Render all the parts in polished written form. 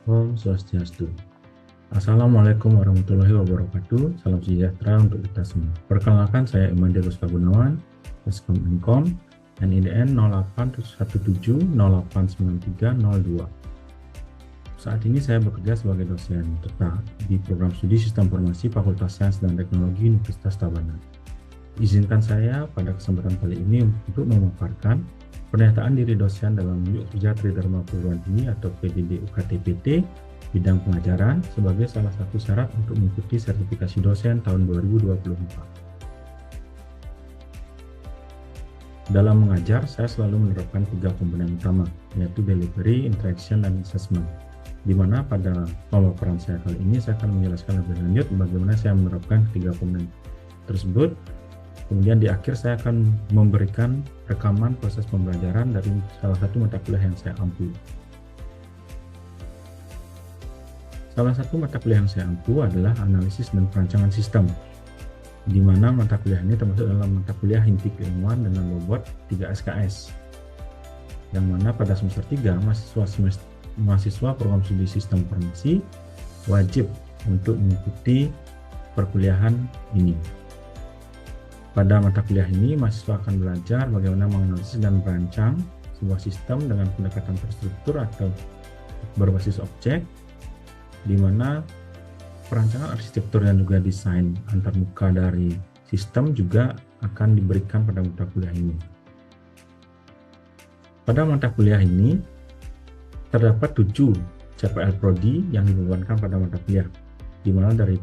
Om Swastiastu. Assalamualaikum warahmatullahi wabarakatuh. Salam sejahtera untuk kita semua. Perkenalkan, saya Iman Degus Kagunawan, Eskom Inkom, NIDN 0817089302. Saat ini saya bekerja sebagai dosen tetap di program studi Sistem Informasi Fakultas Sains dan Teknologi Universitas Tabanan. Izinkan saya pada kesempatan kali ini untuk memaparkan pernyataan diri dosen dalam unjuk kerja Tridharma Perguruan Tinggi atau PDD UKT-PT bidang pengajaran sebagai salah satu syarat untuk mengikuti sertifikasi dosen tahun 2024. Dalam mengajar, saya selalu menerapkan 3 komponen utama, yaitu delivery, interaction, dan assessment. Di mana pada pemaparan saya kali ini saya akan menjelaskan lebih lanjut bagaimana saya menerapkan 3 komponen tersebut. Kemudian di akhir saya akan memberikan rekaman proses pembelajaran dari salah satu mata kuliah yang saya ampu. Salah satu mata kuliah yang saya ampu adalah analisis dan perancangan sistem, di mana mata kuliah ini termasuk dalam mata kuliah inti keilmuan dengan bobot 3 SKS, yang mana pada semester 3 mahasiswa program studi sistem informasi wajib untuk mengikuti perkuliahan ini. Pada mata kuliah ini, mahasiswa akan belajar bagaimana menganalisis dan merancang sebuah sistem dengan pendekatan terstruktur atau berbasis objek, di mana perancangan arsitektur dan juga desain antarmuka dari sistem juga akan diberikan pada mata kuliah ini. Pada mata kuliah ini, terdapat 7 CPL Prodi yang dibebankan pada mata kuliah, di mana dari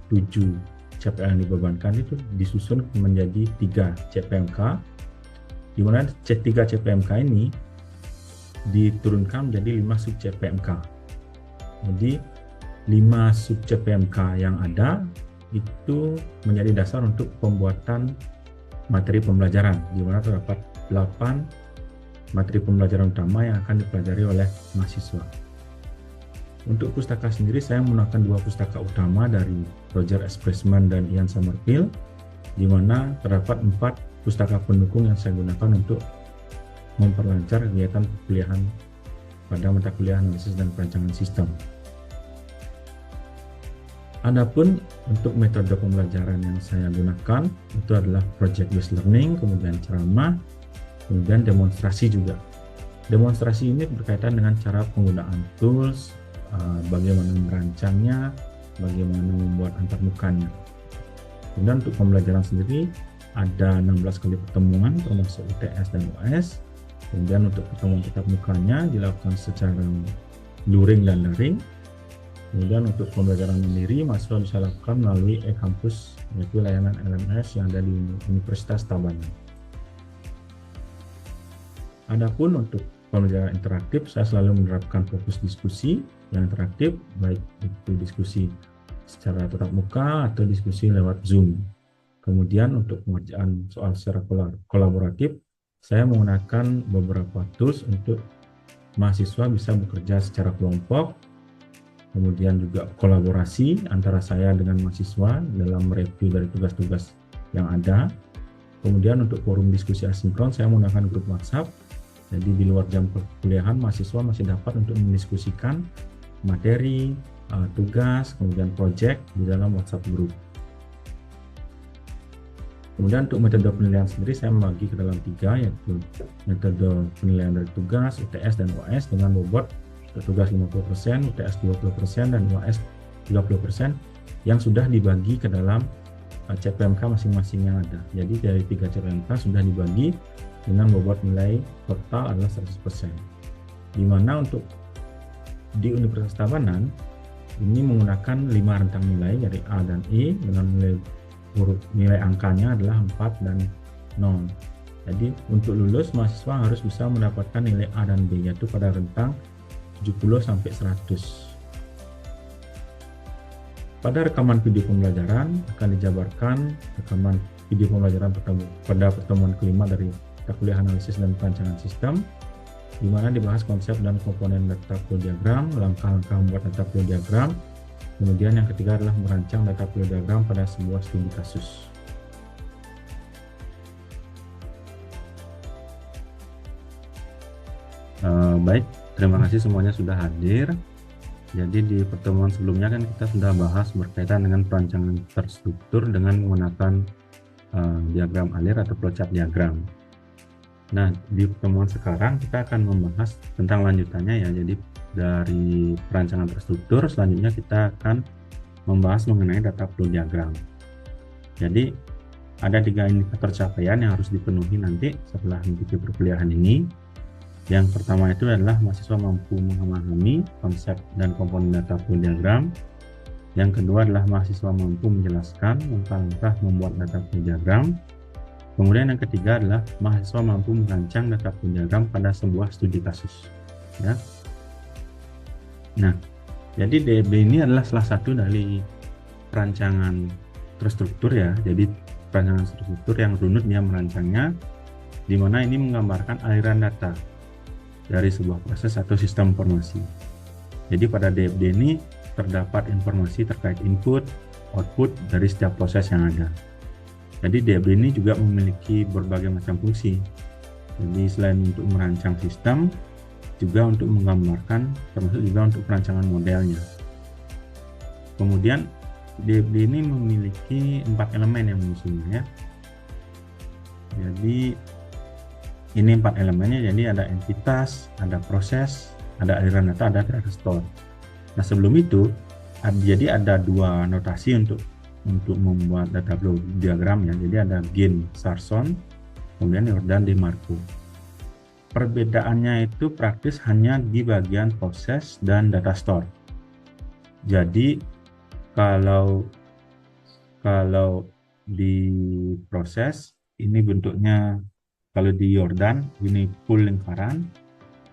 7 CPL yang dibebankan itu disusun menjadi 3 CPMK, di mana 3 CPMK ini diturunkan menjadi 5 sub CPMK. Jadi 5 sub CPMK yang ada itu menjadi dasar untuk pembuatan materi pembelajaran, di mana terdapat 8 materi pembelajaran utama yang akan dipelajari oleh mahasiswa. Untuk pustaka sendiri saya menggunakan 2 pustaka utama dari Roger S. Pressman dan Ian Somerville, di mana terdapat 4 pustaka pendukung yang saya gunakan untuk memperlancar kegiatan perkuliahan pada mata kuliah analisis dan perancangan sistem. Adapun untuk metode pembelajaran yang saya gunakan itu adalah project based learning, kemudian ceramah, kemudian demonstrasi juga. Demonstrasi ini berkaitan dengan cara penggunaan tools, bagaimana merancangnya, bagaimana membuat antarmukanya. Kemudian untuk pembelajaran sendiri ada 16 kali pertemuan termasuk UTS dan UAS. Kemudian untuk pertemuan tatap mukanya dilakukan secara luring dan daring. Kemudian untuk pembelajaran mandiri mahasiswa bisa lakukan melalui e-kampus, yaitu layanan LMS yang ada di Universitas Tabanan. Adapun untuk pembelajaran interaktif, saya selalu menerapkan fokus diskusi yang interaktif, baik itu diskusi secara tatap muka atau diskusi lewat Zoom. Kemudian untuk pengerjaan soal secara kolaboratif, saya menggunakan beberapa tools untuk mahasiswa bisa bekerja secara kelompok, kemudian juga kolaborasi antara saya dengan mahasiswa dalam mereview dari tugas-tugas yang ada. Kemudian untuk forum diskusi asinkron, saya menggunakan grup WhatsApp. Jadi di luar jam perkuliahan, mahasiswa masih dapat untuk mendiskusikan materi, tugas, kemudian project di dalam WhatsApp group. Kemudian untuk metode penilaian sendiri saya membagi ke dalam 3, yaitu metode penilaian dari tugas, UTS, dan UAS dengan bobot tugas 50%, UTS 20%, dan UAS 30% yang sudah dibagi ke dalam CPMK masing-masing yang ada. Jadi dari 3 CPMK sudah dibagi dengan bobot nilai total adalah 100%. Di mana untuk di Universitas Tabanan ini menggunakan 5 rentang nilai dari A dan E dengan nilai angkanya adalah 4 dan 0. Jadi untuk lulus mahasiswa harus bisa mendapatkan nilai A dan B, yaitu pada rentang 70 sampai 100. Pada rekaman video pembelajaran akan dijabarkan rekaman video pembelajaran pada pertemuan kelima dari mata kuliah analisis dan perancangan sistem, di mana dibahas konsep dan komponen data flow diagram, langkah-langkah membuat data flow diagram. Kemudian yang ketiga adalah merancang data flow diagram pada sebuah studi kasus. Baik, terima kasih semuanya sudah hadir. Jadi di pertemuan sebelumnya kan kita sudah bahas berkaitan dengan perancangan terstruktur dengan menggunakan diagram alir atau flowchart diagram. Nah, di pertemuan sekarang kita akan membahas tentang lanjutannya ya. Jadi dari perancangan terstruktur selanjutnya kita akan membahas mengenai data flow diagram. Jadi ada 3 indikator capaian yang harus dipenuhi nanti setelah mengikuti perkuliahan ini. Yang pertama itu adalah mahasiswa mampu memahami konsep dan komponen data flow diagram. Yang kedua adalah mahasiswa mampu menjelaskan langkah-langkah membuat data flow diagram. Kemudian yang ketiga adalah mahasiswa mampu merancang data flow diagram pada sebuah studi kasus. Ya. Nah, jadi DFD ini adalah salah satu dari perancangan terstruktur ya. Jadi perancangan terstruktur yang runut dia merancangnya, di mana ini menggambarkan aliran data dari sebuah proses atau sistem informasi. Jadi pada DFD ini terdapat informasi terkait input, output dari setiap proses yang ada. Jadi DFD ini juga memiliki berbagai macam fungsi. Jadi selain untuk merancang sistem, juga untuk menggambarkan, termasuk juga untuk perancangan modelnya. Kemudian DFD ini memiliki 4 elemen yang menyusunnya ya. Jadi ini 4 elemennya, jadi ada entitas, ada proses, ada aliran data, ada data store. Nah sebelum itu, jadi ada 2 notasi untuk membuat data flow diagram ya. Jadi ada Gin Sarson, kemudian Jordan DeMarco. Perbedaannya itu praktis hanya di bagian proses dan data store. Jadi kalau di proses ini bentuknya, kalau di Jordan ini full lingkaran,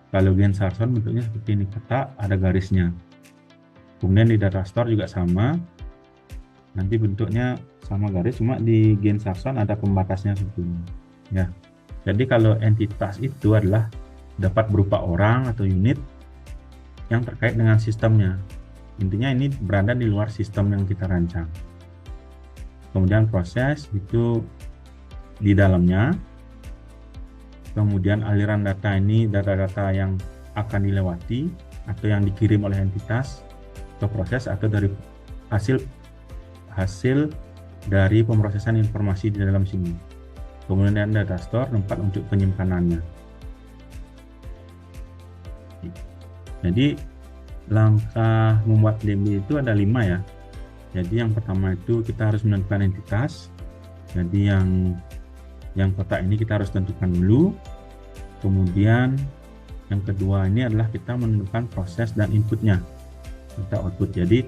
kalau Gin Sarson bentuknya seperti ini, kotak ada garisnya. Kemudian di data store juga sama, nanti bentuknya sama garis, cuma di Gin Sarson ada pembatasnya seperti ini ya. Jadi kalau entitas itu adalah dapat berupa orang atau unit yang terkait dengan sistemnya, intinya ini berada di luar sistem yang kita rancang. Kemudian proses itu di dalamnya. Kemudian aliran data ini data-data yang akan dilewati atau yang dikirim oleh entitas ke proses atau dari hasil dari pemrosesan informasi di dalam sini. Kemudian data store, tempat untuk penyimpanannya. Jadi langkah membuat DB itu ada 5 ya. Jadi yang pertama itu kita harus menentukan entitas. Jadi yang kotak ini kita harus tentukan dulu. Kemudian yang kedua ini adalah kita menentukan proses dan inputnya, data output. Jadi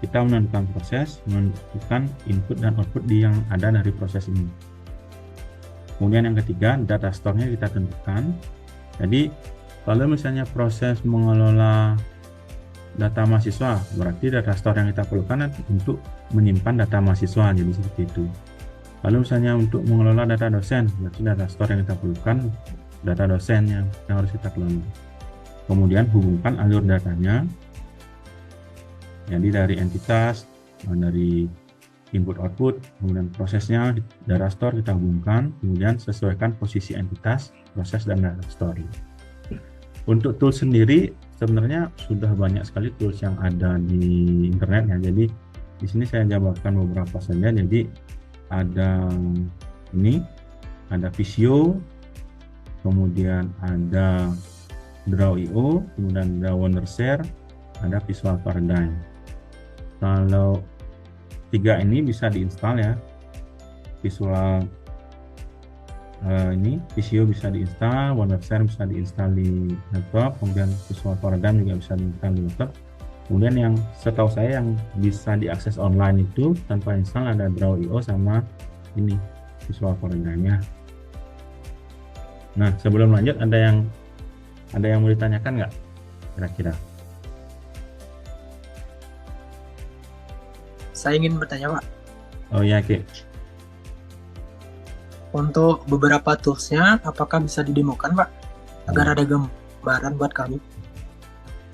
kita menentukan proses, menentukan input dan output yang ada dari proses ini. Kemudian yang ketiga, data store-nya kita tentukan. Jadi kalau misalnya proses mengelola data mahasiswa, berarti data store yang kita perlukan untuk menyimpan data mahasiswa, jadi seperti itu. Lalu misalnya untuk mengelola data dosen, berarti data store yang kita perlukan data dosen yang harus kita kelola. Kemudian hubungkan alur datanya, jadi dari entitas, dari input output, kemudian prosesnya data store kita hubungkan, kemudian sesuaikan posisi entitas, proses dan data store. Untuk tools sendiri sebenarnya sudah banyak sekali tools yang ada di internet ya. Jadi di sini saya jabarkan beberapa saja. Jadi ada ini, ada Visio, kemudian ada Draw.io, kemudian ada Wondershare, ada Visual Paradigm. Kalau 3 ini bisa diinstal ya. Visual ini Visio bisa diinstal, Wondershare bisa diinstal di laptop, kemudian Visual Paradigm juga bisa diinstal di laptop. Kemudian yang setahu saya yang bisa diakses online itu tanpa install ada Draw.io sama ini Visual Paradigm-nya. Nah sebelum lanjut ada yang mau ditanyakan nggak kira-kira? Saya ingin bertanya Pak. Oh ya, oke. Untuk beberapa toolsnya, apakah bisa didemokan Pak? Agar ada gambaran buat kami.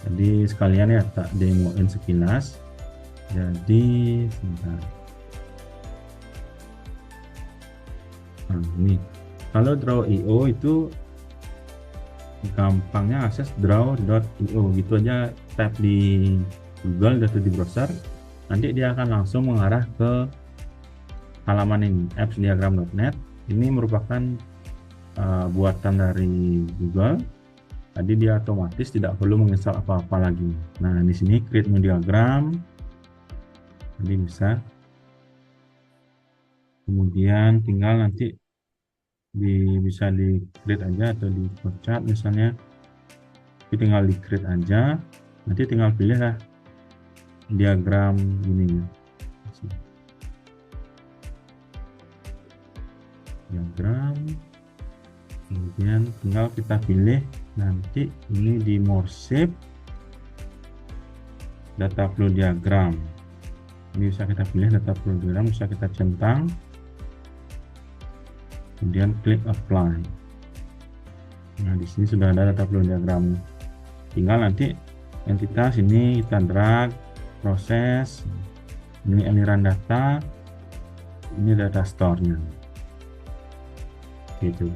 Jadi sekalian ya tak demoin sekilas. Jadi sebentar. Nah, ini kalau Draw.io itu gampangnya akses draw.io gitu aja, tap di Google atau di browser, nanti dia akan langsung mengarah ke halaman ini, appsdiagram.net. Ini merupakan buatan dari Google. Tadi dia otomatis tidak perlu menginstal apa-apa lagi. Nah, di sini create new diagram, jadi bisa. Kemudian tinggal nanti bisa di create aja atau di flowchart misalnya. Jadi tinggal di create aja. Nanti tinggal pilih lah diagram ini. Diagram. Kemudian tinggal kita pilih nanti ini di more shape data flow diagram. Ini bisa kita pilih data flow diagram, bisa kita centang, kemudian klik apply. Nah, di sini sudah ada data flow diagram. Tinggal nanti entitas ini kita drag, proses, ini aliran data, ini data store-nya. Gitu.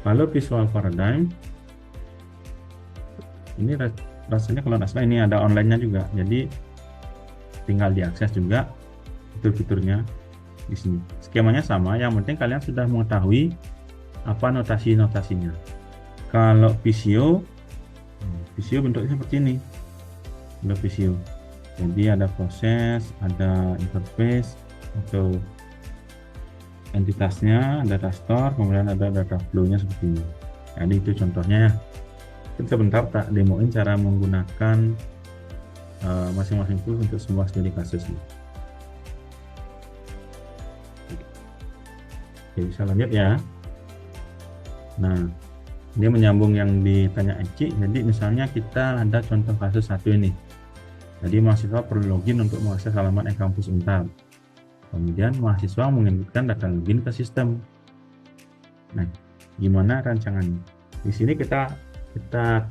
Kalau visual paradigm ini rasanya kalau nggak salah ini ada online-nya juga, jadi tinggal diakses juga fitur-fiturnya di sini. Skemanya sama, yang penting kalian sudah mengetahui apa notasi-notasinya. Kalau Visio bentuknya seperti ini. Ada Visio. Jadi ada proses, ada interface atau entitasnya, data store, kemudian ada data flow-nya seperti ini. Jadi itu contohnya ya. Kita sebentar tak demoin cara menggunakan masing-masing tool untuk semua studi kasus. Oke, bisa lanjut ya. Nah, dia menyambung yang ditanya Eci. Jadi misalnya kita ada contoh kasus satu ini. Jadi mahasiswa perlu login untuk mengakses halaman e-kampus Unpad. Kemudian mahasiswa menginputkan data login ke sistem. Nah, gimana rancangannya? Di sini kita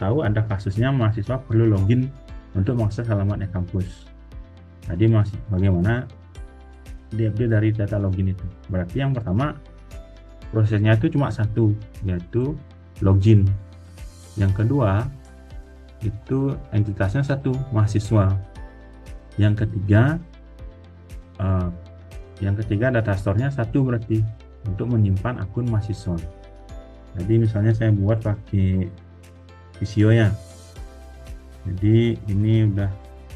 tahu ada kasusnya mahasiswa perlu login untuk mengakses halaman e-kampus. Jadi bagaimana diupdate dari data login itu? Berarti yang pertama prosesnya itu cuma satu, yaitu login. Yang kedua itu entitasnya satu, mahasiswa. Yang ketiga data store-nya satu, berarti untuk menyimpan akun mahasiswa. Jadi misalnya saya buat pakai Visio ya. Jadi ini udah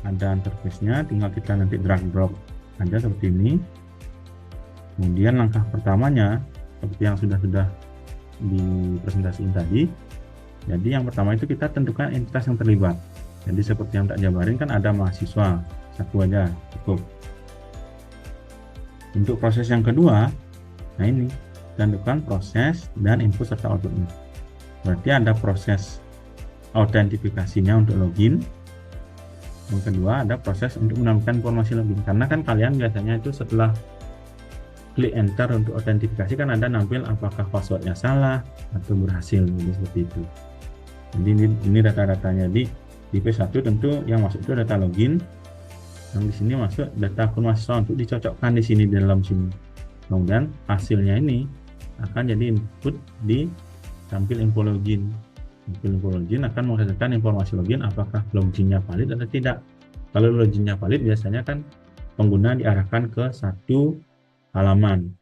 ada interface-nya, tinggal kita nanti drag drop aja seperti ini. Kemudian langkah pertamanya seperti yang sudah dipresentasikan tadi. Jadi yang pertama itu kita tentukan entitas yang terlibat. Jadi seperti yang tak jabarin kan ada mahasiswa, satu aja cukup. Untuk proses yang kedua, nah ini tentukan proses dan input serta outputnya. Berarti ada proses autentifikasinya untuk login. Yang kedua ada proses untuk menambahkan informasi login. Karena kan kalian biasanya itu setelah klik enter untuk autentifikasi kan ada nampil apakah passwordnya salah atau berhasil, jadi seperti itu. Jadi ini data-datanya di P1 tentu yang masuk itu data login. Yang di sini masuk data akun mahasiswa untuk dicocokkan di sini di dalam sini. Kemudian hasilnya ini akan jadi input di tampil info login. Info login akan menghasilkan informasi login apakah loginnya valid atau tidak. Kalau loginnya valid biasanya kan pengguna diarahkan ke satu halaman.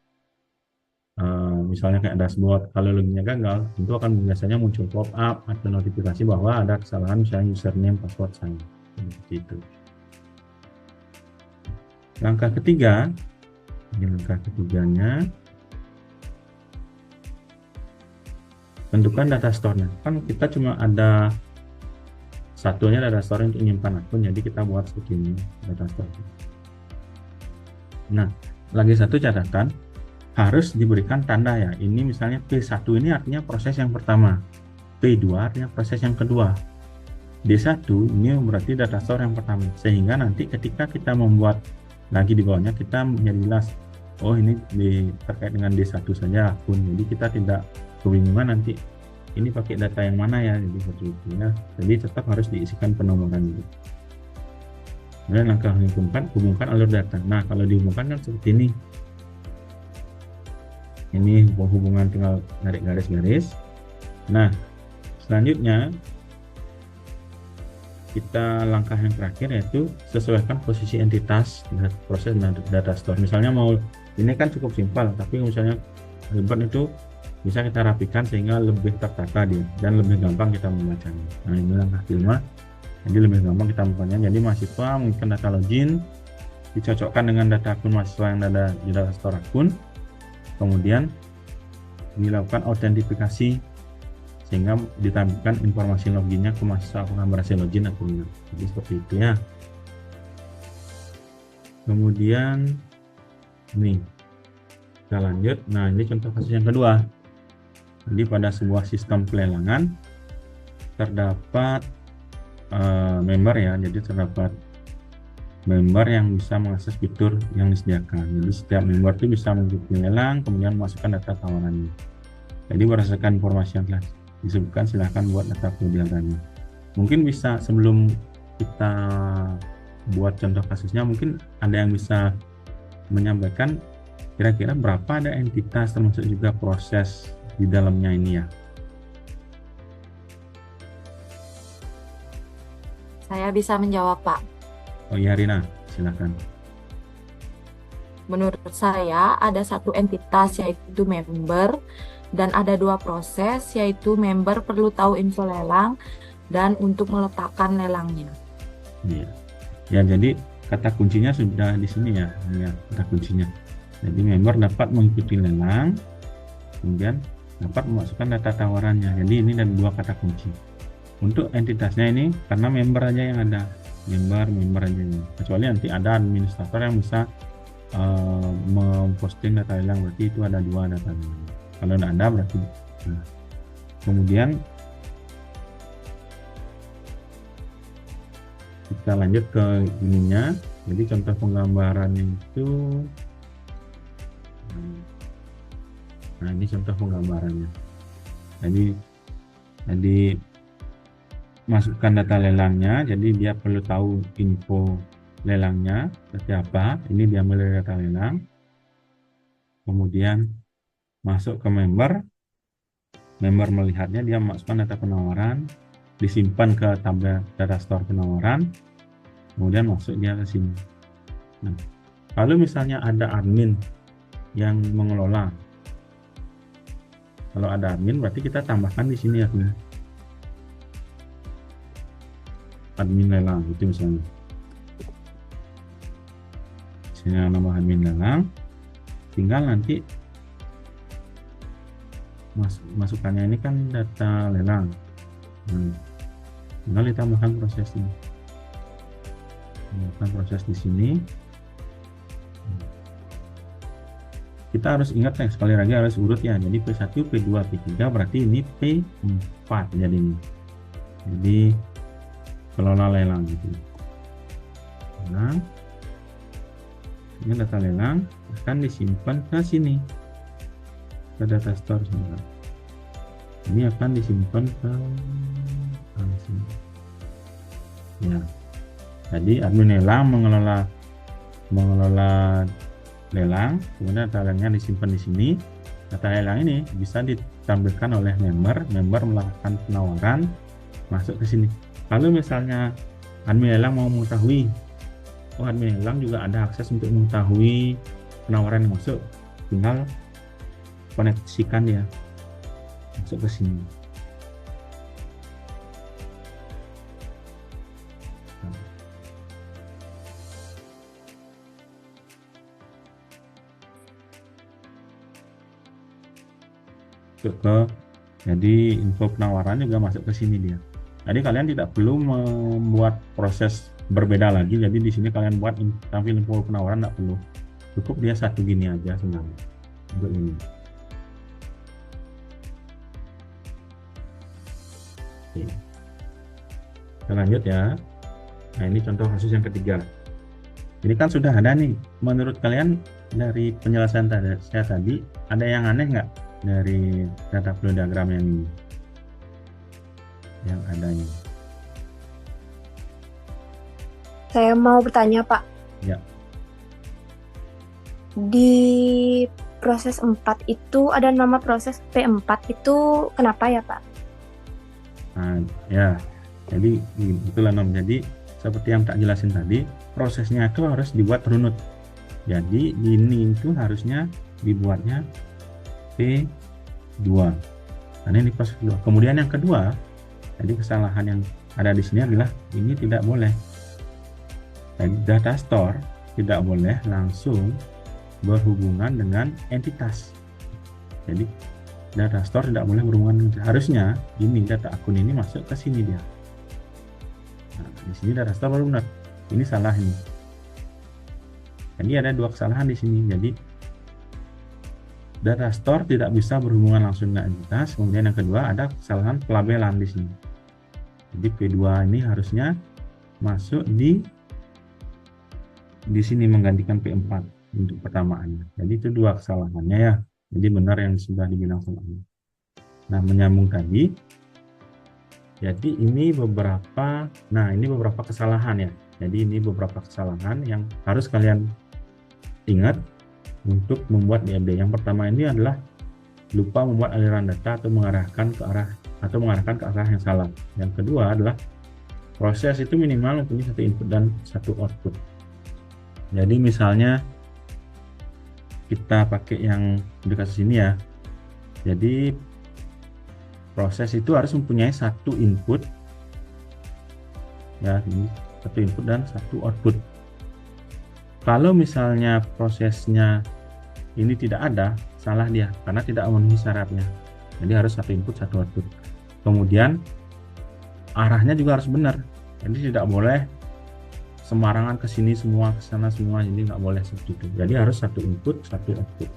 Misalnya kayak dashboard. Kalau loginnya gagal, tentu akan biasanya muncul pop-up atau notifikasi bahwa ada kesalahan misalnya username, password saya. Seperti itu. Langkah ketiga, ini langkah ketiganya, tentukan data store-nya. Kan kita cuma ada satunya data store untuk menyimpan akun, jadi kita buat seperti ini data store. Nah, lagi satu catatan, harus diberikan tanda ya. Ini misalnya P1 ini artinya proses yang pertama, P2 artinya proses yang kedua, D1 ini berarti data store yang pertama, sehingga nanti ketika kita membuat lagi di bawahnya kita menjadi jelas, oh ini terkait dengan D1 saja akun, jadi kita tidak kebingungan nanti ini pakai data yang mana ya, jadi seperti itu ya. Jadi tetap harus diisikan penomoran itu. Kemudian langkah hubungkan alur data. Nah, kalau dihubungkan kan seperti ini. Ini hubungan tinggal narik garis-garis. Nah, Selanjutnya, kita langkah yang terakhir yaitu sesuaikan posisi entitas dengan proses data store. Misalnya mau, ini kan cukup simpel, tapi misalnya ribet itu bisa kita rapikan sehingga lebih tertata dia dan lebih gampang kita membacanya. Nah, ini langkah kelima, jadi lebih gampang kita membacanya. Jadi mahasiswa menggunakan data login, dicocokkan dengan data akun mahasiswa yang ada di data store akun, kemudian dilakukan autentifikasi sehingga ditampilkan informasi loginnya ke mahasiswa apakah berhasil login atau enggak. Jadi seperti itu ya. Kemudian ini kita lanjut. Nah, ini contoh kasus yang kedua. Jadi pada sebuah sistem pelelangan terdapat member ya, jadi terdapat member yang bisa mengakses fitur yang disediakan. Jadi setiap member itu bisa mengikuti lelang, kemudian memasukkan data tawarannya. Jadi berdasarkan informasi yang telah disebutkan, silahkan buat data flow diagramnya. Mungkin bisa sebelum kita buat contoh kasusnya, mungkin ada yang bisa menyampaikan kira-kira berapa ada entitas termasuk juga proses di dalamnya ini ya. Saya bisa menjawab, Pak. Oh iya Rina, silakan. Menurut saya ada satu entitas yaitu member dan ada dua proses yaitu member perlu tahu info lelang dan untuk meletakkan lelangnya. Iya. Ya, jadi kata kuncinya sudah di sini ya, ya kata kuncinya. Jadi member dapat mengikuti lelang, kemudian dapat memasukkan data tawarannya. Jadi ini ada dua kata kunci. Untuk entitasnya ini karena member aja yang ada, member aja ini. Kecuali nanti ada administrator yang bisa memposting data lelang, berarti itu ada dua data lelang. Kalau tidak ada berarti nah. Kemudian kita lanjut ke ininya. Jadi contoh penggambarannya itu, nah ini contoh penggambarannya. Jadi masukkan data lelangnya, jadi dia perlu tahu info lelangnya seperti apa. Ini diambil dari data lelang, kemudian masuk ke member melihatnya, dia masukkan data penawaran, disimpan ke tabel data store penawaran, kemudian masuk dia ke sini. Nah, kalau misalnya ada admin yang mengelola, kalau ada admin berarti kita tambahkan di sini admin lelang itu misalnya. Sini nama admin lelang, tinggal nanti masukannya ini kan data lelang. Tinggal ditambahkan proses ini. Tambahkan proses di sini. Kita harus ingat ya, sekali lagi harus urut ya. Jadi P1, P2, P3 berarti ini P4 jadinya. Jadi kelola lelang gitu. Nah, ini data lelang akan disimpan ke sini, ke data store sini. Ini akan disimpan ke sini. Ya. Jadi admin lelang mengelola lelang, kemudian data lelangnya disimpan di sini. Data lelang ini bisa ditampilkan oleh member melakukan penawaran masuk ke sini. Kalau misalnya admin lelang mau mengetahui, admin lelang juga ada akses untuk mengetahui penawaran yang masuk, tinggal koneksikan dia masuk ke sini. Jadi info penawaran juga masuk ke sini dia. Jadi kalian tidak perlu membuat proses berbeda lagi. Jadi di sini kalian buat tampil info penawaran, tidak perlu. Cukup dia satu gini aja sebenarnya untuk ini. Oke. Kita lanjut ya. Nah, ini contoh kasus yang ketiga. Ini kan sudah ada nih. Menurut kalian dari penjelasan saya tadi, ada yang aneh nggak dari data flow diagram yang ini? Yang adanya. Saya mau bertanya, Pak. Ya. Di proses 4 itu ada nama proses P4 itu kenapa ya, Pak? Nah, ya, jadi itulah Nom. Jadi seperti yang tak jelasin tadi, prosesnya itu harus dibuat runut. Jadi ini itu harusnya dibuatnya P2. Karena ini proses kedua. Kemudian yang kedua, jadi kesalahan yang ada di sini adalah ini tidak boleh. Jadi data store tidak boleh langsung berhubungan dengan entitas. Jadi data store tidak boleh berhubungan dengan, harusnya ini data akun ini masuk ke sini dia. Nah, di sini data store baru benar. Ini salah ini. Jadi ada dua kesalahan di sini. Jadi data store tidak bisa berhubungan langsung dengan entitas. Kemudian yang kedua ada kesalahan pelabelan di sini. Jadi P2 ini harusnya masuk di sini menggantikan P4 untuk pertamaannya. Jadi itu dua kesalahannya ya. Jadi benar yang sudah dibilang sama ini. Nah, menyambung tadi. Jadi ini beberapa kesalahan ya. Jadi ini beberapa kesalahan yang harus kalian ingat untuk membuat DFD. Yang pertama ini adalah lupa membuat aliran data atau mengarahkan ke arah yang salah. Yang kedua adalah proses itu minimal mempunyai satu input dan satu output. Jadi misalnya kita pakai yang di kasus ini ya. Jadi proses itu harus mempunyai satu input ya, ini satu input dan satu output. Kalau misalnya prosesnya ini tidak ada, salah dia karena tidak memenuhi syaratnya. Jadi harus satu input satu output. Kemudian arahnya juga harus benar. Jadi tidak boleh sembarangan ke sini semua, ke sana semua, jadi nggak boleh seperti itu. Jadi harus satu input satu output.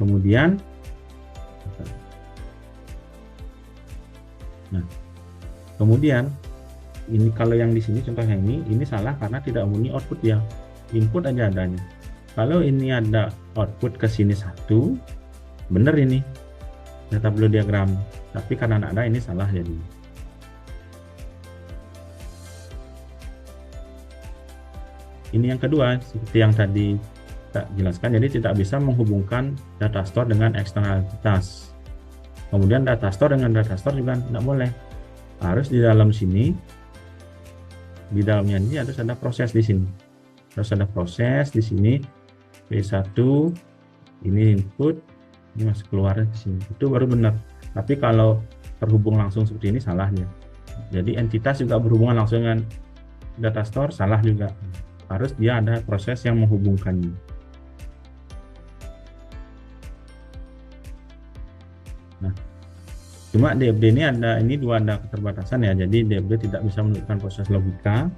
Kemudian ini kalau yang di sini contohnya ini salah karena tidak memenuhi output ya. Input aja adanya. Kalau ini ada output ke sini satu, bener ini data flow diagram. Tapi karena tidak ada ini salah jadi. Ini yang kedua, seperti yang tadi kita jelaskan, jadi tidak bisa menghubungkan data store dengan eksternalitas. Kemudian data store dengan data store juga tidak boleh. Harus di dalam sini, di dalamnya ini harus ada proses di sini. Harus ada proses di sini. P1, ini input, ini masuk keluar di sini. Itu baru benar. Tapi kalau terhubung langsung seperti ini salahnya. Jadi entitas juga berhubungan langsung dengan data store, salah juga. Harus dia ada proses yang menghubungkannya. Nah, cuma DFD ini ada keterbatasan ya. Jadi DFD tidak bisa menunjukkan proses logika.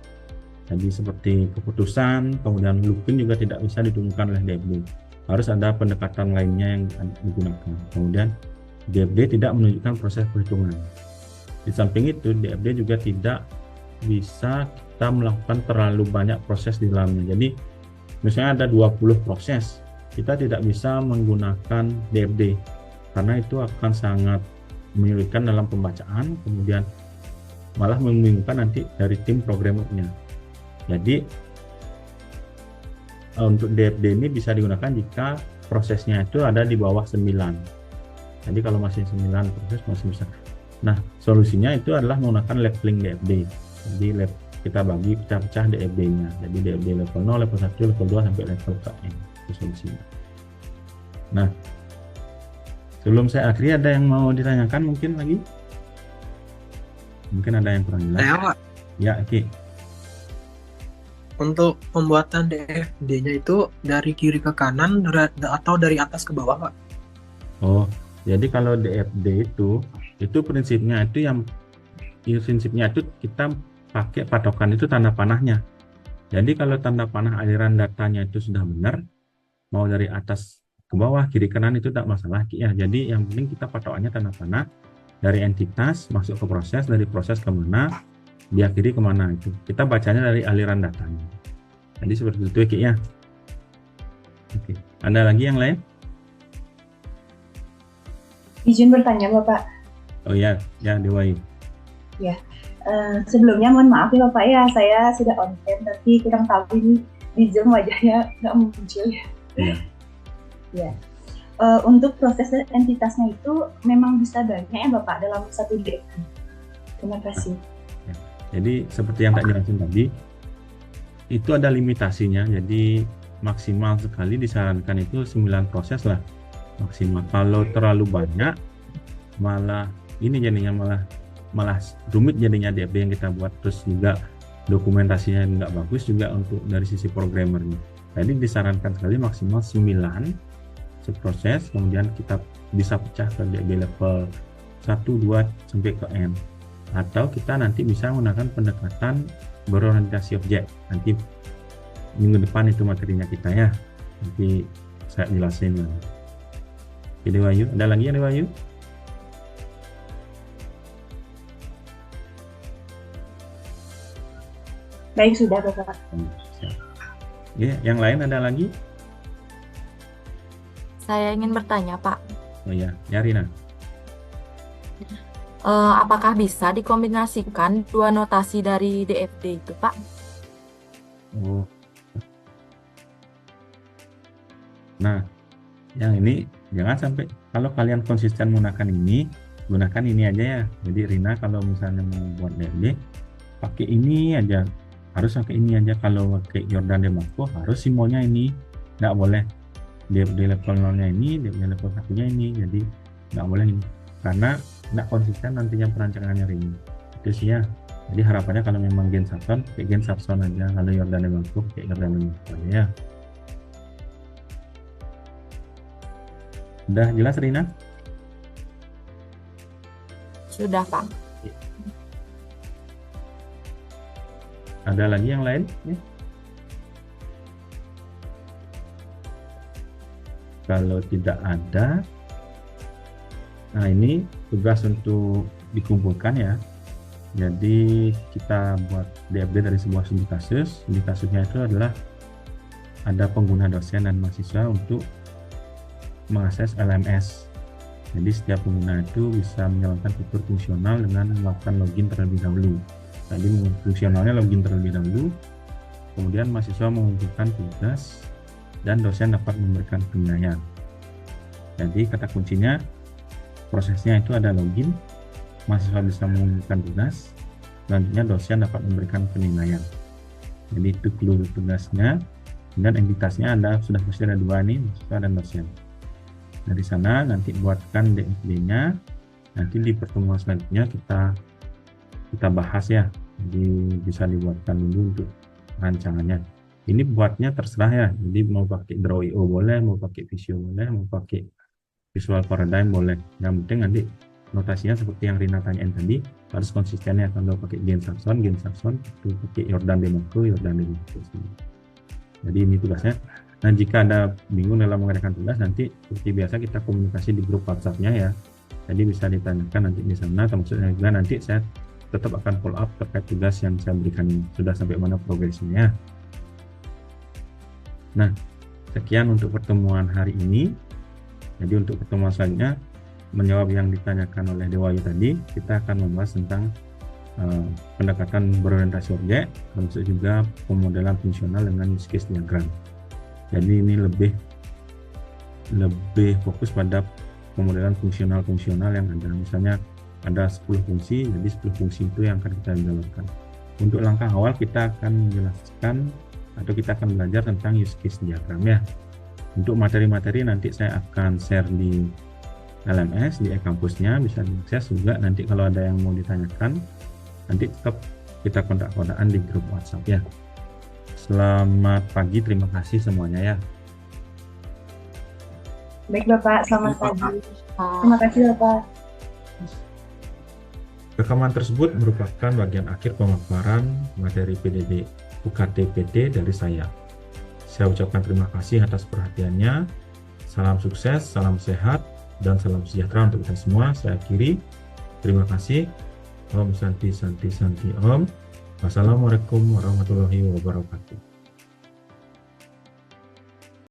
Jadi seperti keputusan, kemudian looping juga tidak bisa ditemukan oleh DFD. Harus ada pendekatan lainnya yang digunakan. Kemudian DFD tidak menunjukkan proses perhitungan. Di samping itu DFD juga tidak bisa kita melakukan terlalu banyak proses di dalamnya. Jadi misalnya ada 20 proses, kita tidak bisa menggunakan DFD karena itu akan sangat menyulitkan dalam pembacaan, kemudian malah membingungkan nanti dari tim programmernya. Jadi untuk DFD ini bisa digunakan jika prosesnya itu ada di bawah 9. Jadi kalau masih 9 proses masih bisa. Nah, solusinya itu adalah menggunakan leveling DFD. Jadi kita bagi pecah-pecah DFD-nya. Jadi DFD level 0, level 1, level 2 sampai level KM. Itu solusinya. Nah, sebelum saya akhiri ada yang mau ditanyakan mungkin lagi? Mungkin ada yang kurang jelas. Saya Pak, Ya, oke. untuk pembuatan DFD-nya itu dari kiri ke kanan atau dari atas ke bawah Pak? Oh, jadi kalau DFD itu prinsipnya itu kita pakai patokan itu tanda panahnya. Jadi kalau tanda panah aliran datanya itu sudah benar, mau dari atas ke bawah, kiri kanan itu tidak masalah ya. Jadi yang penting kita patokannya tanda panah dari entitas masuk ke proses, dari proses kemana, diakhiri kemana itu. Kita bacanya dari aliran datanya. Jadi seperti itu ya. Oke. Ada lagi yang lain? Izin bertanya Bapak. Oh ya, Dewai. Sebelumnya mohon maaf ya Bapak ya, saya sudah on cam tapi kurang tahu ini di Zoom wajahnya nggak muncul ya. Iya. Ya. untuk proses dan entitasnya itu memang bisa banyak ya Bapak dalam satu DFD. Terima kasih. Jadi seperti yang tak jelasin tadi, itu ada limitasinya. Jadi maksimal sekali disarankan itu 9 proses lah maksimal. Kalau terlalu banyak malah ini jadinya malah rumit jadinya DFD yang kita buat, terus juga dokumentasinya nggak bagus juga untuk dari sisi programmernya. Jadi disarankan sekali maksimal 9 seproses, kemudian kita bisa pecah ke DFD level 1, 2 sampai ke N, atau kita nanti bisa menggunakan pendekatan berorientasi objek. Nanti minggu depan itu materinya kita ya, nanti saya jelasin lagi. Jadi Wahyu, ada lagi ya Wahyu? Baik, sudah Bapak. Ya, yang lain ada lagi? Saya ingin bertanya, Pak. Oh ya, Rina. Apakah bisa dikombinasikan dua notasi dari DFD itu, Pak? Oh. Nah, yang ini jangan sampai, kalau kalian konsisten menggunakan ini, gunakan ini aja ya. Jadi Rina kalau misalnya mau buat DFD, pakai ini aja. Harus pakai ini aja. Kalau pakai Jordan Demarco harus simbolnya ini, nggak boleh DFD level 0-nya ini, DFD level 1-nya ini. Jadi nggak boleh ini, karena nggak konsisten nantinya perancangannya ini. Itu sih ya. Jadi harapannya kalau memang Gen Sapson, pakai Gen Sapson aja. Kalau Jordan Demarco, pakai Jordan Demarco aja ya. Udah jelas Rina? Sudah, Pak. Ada lagi yang lain? Ya. Kalau tidak ada, nah ini tugas untuk dikumpulkan ya. Jadi kita buat DFD dari sebuah studi kasus. Studi kasusnya itu adalah ada pengguna dosen dan mahasiswa untuk mengakses LMS. Jadi setiap pengguna itu bisa menjalankan fitur fungsional dengan melakukan login terlebih dahulu. Tadi fungsionalnya login terlebih dahulu, kemudian mahasiswa mengumpulkan tugas dan dosen dapat memberikan penilaian. Jadi kata kuncinya prosesnya itu ada login, mahasiswa bisa mengumpulkan tugas, selanjutnya dosen dapat memberikan penilaian. Jadi itu clue tugasnya, dan entitasnya sudah pasti ada dua nih, mahasiswa dan dosen. Dari sana nanti buatkan DFD-nya, nanti di pertemuan selanjutnya kita bahas ya. Jadi bisa dibuatkan dulu untuk rancangannya. Ini buatnya terserah ya. Jadi mau pakai Draw.io boleh, mau pakai Visio boleh, mau pakai Visual Paradigm boleh. Yang penting nanti notasinya seperti yang Rina tanyain tadi, harus konsisten ya. Kalau pakai Gen Sapson, itu pakai Jordan Demarco. Jadi ini tugasnya. Nah, jika ada bingung dalam mengerjakan tugas, nanti seperti biasa kita komunikasi di grup WhatsApp-nya ya. Jadi bisa ditanyakan nanti di sana, termasuk juga nanti saya tetap akan follow up terkait tugas yang saya berikan ini. Sudah sampai mana progresnya. Nah, sekian untuk pertemuan hari ini. Jadi untuk pertemuan selanjutnya, menjawab yang ditanyakan oleh Dewayu tadi, kita akan membahas tentang pendekatan berorientasi objek, termasuk juga pemodelan fungsional dengan use case diagram. Jadi ini lebih fokus pada pemodelan fungsional yang ada. Misalnya ada 10 fungsi, jadi 10 fungsi itu yang akan kita jalankan. Untuk langkah awal kita akan menjelaskan atau kita akan belajar tentang use case diagram ya. Untuk materi-materi nanti saya akan share di LMS, di e-kampusnya, bisa diakses juga. Nanti kalau ada yang mau ditanyakan, nanti tetap kita kontak-kontakan di grup WhatsApp ya. Selamat pagi, terima kasih semuanya ya. Baik Bapak, selamat pagi. Terima kasih Bapak. Rekaman tersebut merupakan bagian akhir pemaparan materi PDD UKT-PT dari saya. Saya ucapkan terima kasih atas perhatiannya. Salam sukses, salam sehat, dan salam sejahtera untuk kita semua. Saya akhiri. Terima kasih. Om Santi Santi Santi Om. Wassalamualaikum warahmatullahi wabarakatuh.